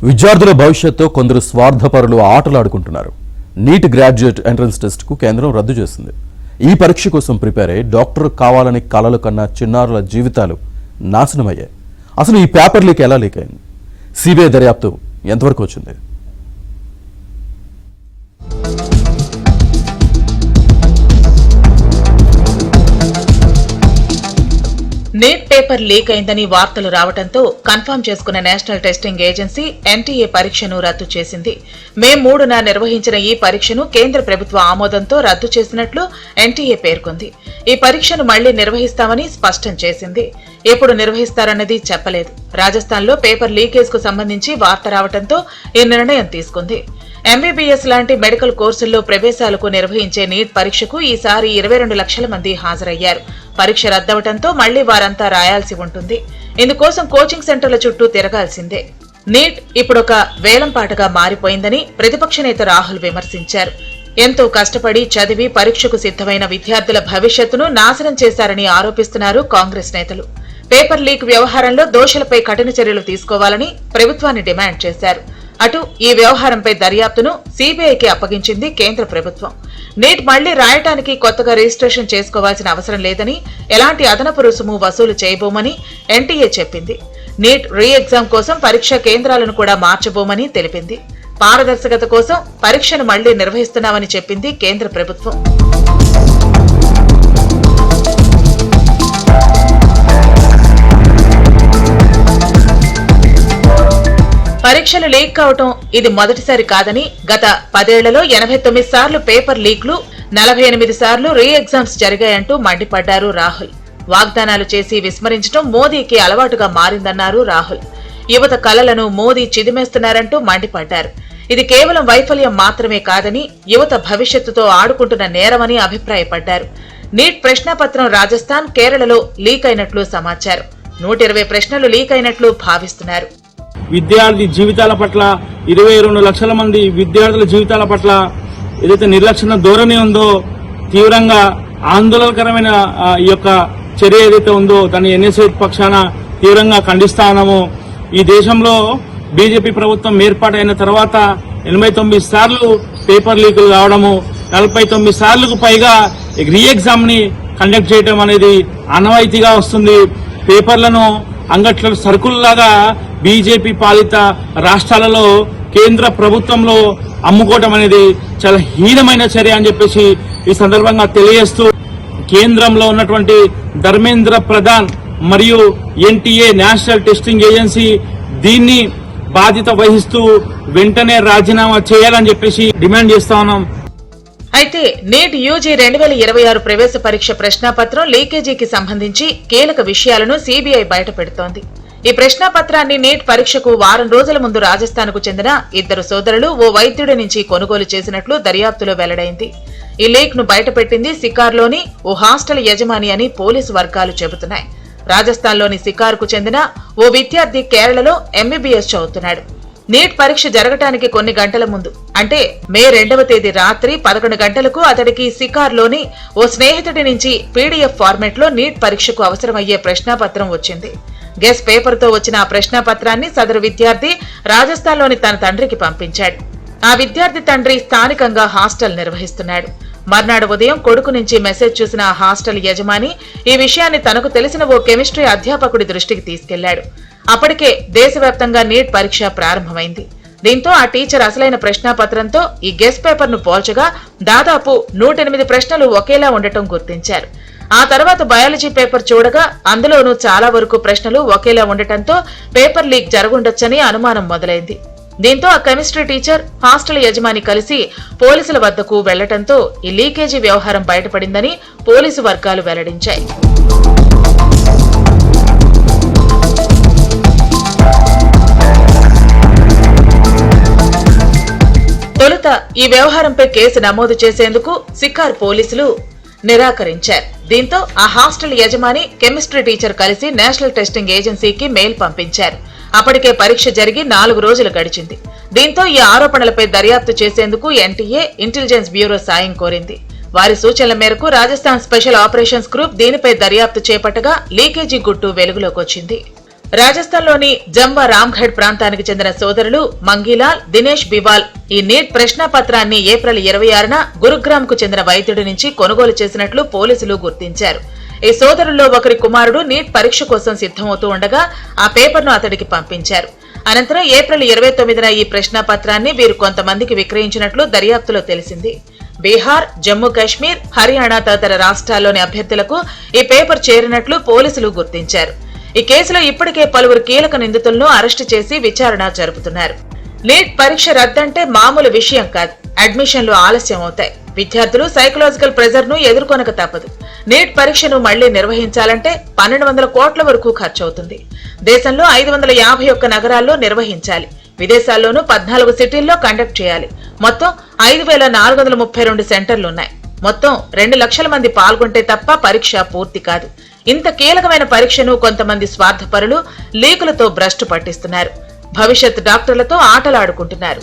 విద్యార్థుల భవిష్యత్తుతో కొందరు స్వార్థపరులు ఆటలాడుకుంటున్నారు. నీట్ గ్రాడ్యుయేట్ ఎంట్రన్స్ టెస్ట్కు కేంద్రం రద్దు చేసింది. ఈ పరీక్ష కోసం ప్రిపేర్ అయ్యి డాక్టర్ కావాలని కలలు కన్నా చిన్నారుల జీవితాలు నాశనమయ్యాయి. అసలు ఈ పేపర్ లీక్ ఎలా లీక్ అయింది? సిబిఐ దర్యాప్తు ఎంతవరకు వచ్చింది? నీట్ పేపర్ లీక్ అయిందని వార్తలు రావడంతో కన్ఫర్మ్ చేసుకున్న నేషనల్ టెస్టింగ్ ఏజెన్సీ ఎన్టీఏ పరీక్షను రద్దు చేసింది. మే 3న నిర్వహించిన ఈ పరీక్షను కేంద్ర ప్రభుత్వ ఆమోదంతో రద్దు చేసినట్లు ఎన్టీఏ పేర్కొంది. ఈ పరీక్షను మళ్లీ నిర్వహిస్తామని స్పష్టం చేసింది. ఎప్పుడు నిర్వహిస్తారన్నది చెప్పలేదు. రాజస్థాన్లో పేపర్ లీకేజ్ కు సంబంధించి వార్త రావడంతో ఈ నిర్ణయం తీసుకుంది. ఎంబీబీఎస్ లాంటి మెడికల్ కోర్సుల్లో ప్రవేశాలకు నిర్వహించే నీట్ పరీక్షకు ఈసారి 22 లక్షల మంది హాజరయ్యారు. పరీక్ష రద్దవడంతో మళ్లీ వారంతా రాయాల్సి ఉంటుంది. ఇందుకోసం కోచింగ్ సెంటర్ల చుట్టూ తిరగాల్సిందే. నీట్ ఇప్పుడొక వేలంపాటగా మారిపోయిందని ప్రతిపక్ష నేత రాహుల్ విమర్శించారు. ఎంతో కష్టపడి చదివి పరీక్షకు సిద్ధమైన విద్యార్థుల భవిష్యత్తును నాశనం చేశారని ఆరోపిస్తున్నారు కాంగ్రెస్ నేతలు. పేపర్ లీక్ వ్యవహారంలో దోషులపై కఠిన చర్యలు తీసుకోవాలని ప్రభుత్వాన్ని డిమాండ్ చేశారు. అటు ఈ వ్యవహారంపై దర్యాప్తును సీబీఐకి అప్పగించింది కేంద్ర ప్రభుత్వం. నీట్ మళ్లీ రాయటానికి కొత్తగా రిజిస్ట్రేషన్ చేసుకోవాల్సిన అవసరం లేదని, ఎలాంటి అదనపు రుసుము వసూలు చేయబోమని ఎన్టీఏ చెప్పింది. నీట్ రీ ఎగ్జామ్ కోసం పరీక్షా కేంద్రాలను కూడా మార్చబోమని తెలిపింది. పారదర్శకత కోసం పరీక్షను మళ్లీ నిర్వహిస్తున్నామని చెప్పింది కేంద్ర ప్రభుత్వం. పరీక్షలు లీక్ కావటం ఇది మొదటిసారి కాదని, గత 10 ఏళ్లలో 89 సార్లు పేపర్ లీక్లు, 48 సార్లు రీ ఎగ్జామ్స్ జరిగాయంటూ మండిపడ్డారు రాహుల్. వాగ్దానాలు చేసి విస్మరించడం మోదీకి అలవాటుగా మారిందన్నారు రాహుల్. యువత కలలను మోదీ చిదిమేస్తున్నారంటూ మండిపడ్డారు. ఇది కేవలం వైఫల్యం మాత్రమే కాదని, యువత భవిష్యత్తుతో ఆడుకుంటున్న నేరమని అభిప్రాయపడ్డారు. నీట్ ప్రశ్నాపత్రం రాజస్థాన్, కేరళలో లీక్ అయినట్లు సమాచారం. 120 ప్రశ్నలు లీక్ అయినట్లు భావిస్తున్నారు. విద్యార్థి జీవితాల పట్ల 22 లక్షల మంది విద్యార్థుల జీవితాల పట్ల ఏదైతే నిర్లక్ష్య ధోరణి ఉందో, తీవ్రంగా ఆందోళనకరమైన ఈ యొక్క చర్య ఏదైతే ఉందో దాన్ని ఎన్ఎస్ఏ పక్షాన తీవ్రంగా ఖండిస్తా ఉన్నాము. ఈ దేశంలో బీజేపీ ప్రభుత్వం ఏర్పాటైన తర్వాత 89 సార్లు పేపర్ లీకులు కావడము, 49 సార్లకు పైగా రీ ఎగ్జామ్ ని కండక్ట్ చేయడం అనేది ఆనవాయితీగా వస్తుంది. పేపర్లను అంగట్ల సరుకుల్లాగా బీజేపీ పాలిత రాష్ట్రాలలో కేంద్ర ప్రభుత్వంలో అమ్ముకోవడం అనేది చాలా హీనమైన చర్య అని చెప్పేసి ఈ సందర్భంగా తెలియజేస్తూ, కేంద్రంలో ఉన్నటువంటి ధర్మేంద్ర ప్రధాన్ మరియు ఎన్టీఏ నేషనల్ టెస్టింగ్ ఏజెన్సీ దీన్ని బాధ్యత వహిస్తూ వెంటనే రాజీనామా చేయాలని చెప్పేసి డిమాండ్ చేస్తా ఉన్నాం. అయితే నీట్ యూజీ 2026 ప్రవేశ పరీక్ష ప్రశ్నాపత్రం లీకేజీకి సంబంధించి కీలక విషయాలను సీబీఐ బయటపెడుతోంది. ఈ ప్రశ్నాపత్రాన్ని నీట్ పరీక్షకు వారం రోజుల ముందు రాజస్థాన్ కు చెందిన 2 సోదరులు ఓ వైద్యుడి నుంచి కొనుగోలు చేసినట్లు దర్యాప్తులో వెల్లడైంది. ఈ లీక్ ను బయటపెట్టింది సికార్లోని ఓ హాస్టల్ యజమాని అని పోలీసు వర్గాలు చెబుతున్నాయి. రాజస్థాన్లోని సికార్కు చెందిన ఓ విద్యార్థి కేరళలో ఎంబీబీఎస్ చదువుతున్నాడు. నీట్ పరీక్ష జరగటానికి కొన్ని గంటల ముందు, అంటే మే 2వ తేదీ రాత్రి 11 గంటలకు అతడికి సికార్లోని ఓ స్నేహితుడి నుంచి పీడీఎఫ్ ఫార్మాట్ లో నీట్ పరీక్షకు అవసరమయ్యే ప్రశ్నాపత్రం వచ్చింది. గెస్ పేపర్ తో వచ్చిన ఆ ప్రశ్నాపత్రాన్ని సదరు విద్యార్థి రాజస్థాన్లోని తన తండ్రికి పంపించాడు. ఆ విద్యార్థి తండ్రి స్థానికంగా హాస్టల్ నిర్వహిస్తున్నాడు. మర్నాడు ఉదయం కొడుకు నుంచి మెసేజ్ చూసిన ఆ హాస్టల్ యజమాని ఈ విషయాన్ని తనకు తెలిసిన ఓ కెమిస్ట్రీ అధ్యాపకుడి దృష్టికి తీసుకెళ్లాడు. అప్పటికే దేశవ్యాప్తంగా నీట్ పరీక్ష ప్రారంభమైంది. దీంతో ఆ టీచర్ అసలైన ప్రశ్నాపత్రంతో ఈ గెస్ పేపర్ ను పోల్చగా దాదాపు 108 ప్రశ్నలు ఒకేలా ఉండటం గుర్తించారు. ఆ తర్వాత బయాలజీ పేపర్ చూడగా అందులోనూ చాలా వరకు ప్రశ్నలు ఒకేలా ఉండటంతో పేపర్ లీక్ జరుగుండొచ్చని అనుమానం మొదలైంది. దీంతో ఆ కెమిస్ట్రీ టీచర్, హాస్టల్ యజమాని కలిసి పోలీసుల వద్దకు వెళ్లటంతో ఈ లీకేజీ వ్యవహారం బయటపడిందని పోలీసు వర్గాలు వెల్లడించాయి. తొలుత ఈ వ్యవహారంపై కేసు నమోదు చేసేందుకు సికార్ పోలీసులు నిరాకరించారు. దీంతో ఆ హాస్టల్ యజమాని, కెమిస్ట్రీ టీచర్ కలిసి నేషనల్ టెస్టింగ్ ఏజెన్సీకి మెయిల్ పంపించారు. అప్పటికే పరీక్ష జరిగి 4 రోజులు గడిచింది. దీంతో ఈ ఆరోపణలపై దర్యాప్తు చేసేందుకు ఎన్టీఏ, ఇంటెలిజెన్స్ బ్యూరో సాయం కోరింది. వారి సూచనల మేరకు రాజస్థాన్ స్పెషల్ ఆపరేషన్స్ గ్రూప్ దీనిపై దర్యాప్తు చేపట్టగా లీకేజీ గుట్టు వెలుగులోకొచ్చింది. రాజస్థాన్లోని జంబా రామ్ఘడ్ ప్రాంతానికి చెందిన సోదరులు మంగీలాల్, దినేష్ బివాల్ ఈ నీట్ ప్రశ్నాపత్రాన్ని ఏప్రిల్ 26న గురుగ్రామ్ కు చెందిన వైద్యుడి నుంచి కొనుగోలు చేసినట్లు పోలీసులు గుర్తించారు. ఈ సోదరుల్లో ఒకరి కుమారుడు నీట్ పరీక్ష కోసం సిద్ధమవుతూ ఉండగా ఆ పేపర్ను అతడికి పంపించారు. అనంతరం ఏప్రిల్ 29న ఈ ప్రశ్నాపత్రాన్ని వీరు కొంతమందికి విక్రయించినట్లు దర్యాప్తులో తెలిసింది. బీహార్, జమ్మూ కాశ్మీర్, హర్యానా తదితర రాష్ట్రాల్లోని అభ్యర్థులకు ఈ పేపర్ చేరినట్లు పోలీసులు గుర్తించారు. ఈ కేసులో ఇప్పటికే పలువురు కీలక నిందితులను అరెస్టు చేసి విచారణ జరుపుతున్నారు. నీట్ పరీక్ష రద్దంటే మామూలు విషయం కాదు. అడ్మిషన్లు ఆలస్యం అవుతాయి. విద్యార్థులు సైకలాజికల్ ప్రెజర్ ను ఎదుర్కొనక తప్పదు. నీట్ పరీక్షను మళ్లీ నిర్వహించాలంటే 1200 కోట్ల వరకు ఖర్చవుతుంది. దేశంలో 551 నగరాల్లో నిర్వహించాలి. విదేశాల్లోనూ 14 సిటీల్లో కండక్ట్ చేయాలి. మొత్తం 5432 సెంటర్లున్నాయి. మొత్తం 2 లక్షల మంది పాల్గొంటే తప్ప పరీక్ష పూర్తి కాదు. ఇంత కీలకమైన పరీక్షను కొంతమంది స్వార్థపరులు లీకులతో భ్రష్టు పట్టిస్తున్నారు. భవిష్యత్ డాక్టర్లతో ఆటలాడుకుంటున్నారు.